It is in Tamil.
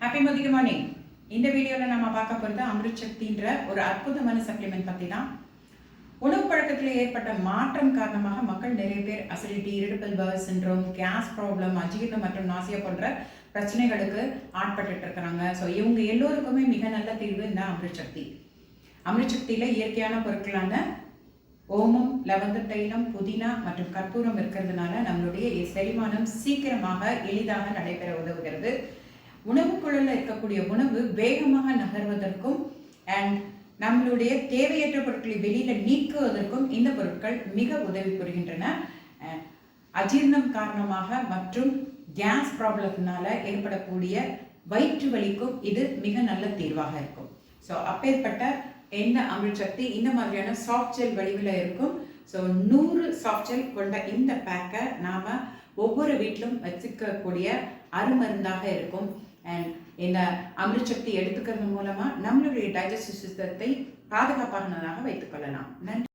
ஹாப்பி மதிய மார்னிங். இந்த வீடியோவில் நம்ம பார்க்க போகிறது அமிர்த் சக்தின்ற ஒரு அற்புதமான சப்ளிமெண்ட் பற்றி தான். உணவு பழக்கத்தில் ஏற்பட்ட மாற்றம் காரணமாக மக்கள் நிறைய பேர் acidity, irritable bowel syndrome, gas problem, அஜீரணம் மற்றும் நாசியா போன்ற பிரச்சனைகளுக்கு ஆட்பட்டு இருக்கிறாங்க. ஸோ இவங்க எல்லோருக்குமே மிக நல்ல தீர்வு இந்த அமிர்த் சக்தி. அமிர்த் சக்தியில் இயற்கையான பொருட்களான ஓமம், லவங்க தைலம், புதினா மற்றும் கற்பூரம் இருக்கிறதுனால நம்மளுடைய செரிமானம் சீக்கிரமாக எளிதாக நடைபெற உதவுகிறது. உணவுக்குள்ள இருக்கக்கூடிய உணவு வேகமாக நகர்வதற்கும் அண்ட் நம்மளுடைய தேவையற்ற பொருட்களை வெளியில நீக்குவதற்கும் இந்த பொருட்கள் மிக உதவி புரிகின்றன. அஜீர்ணம் காரணமாக மற்றும் கேஸ் ப்ராப்ளத்தினால ஏற்படக்கூடிய வயிற்று வலிக்கும் இது மிக நல்ல தீர்வாக இருக்கும். ஸோ அப்பேற்பட்ட இந்த அமிர்த் சக்தி இந்த மாதிரியான சாஃப்ட் ஜெல் வடிவில் இருக்கும். ஸோ 100 சாஃப்ட் ஜெல் கொண்ட இந்த பேக்கை நாம் ஒவ்வொரு வீட்டிலும் வச்சுக்கக்கூடிய அருமருந்தாக இருக்கும். அண்ட் இந்த அமிர்த் சக்தி எடுத்துக்கிறது மூலமாக நம்மளுடைய டைஜஸ்டிவ் சிஸ்டத்தை பாதுகாப்பானதாக வைத்துக் கொள்ளலாம். நன்றி.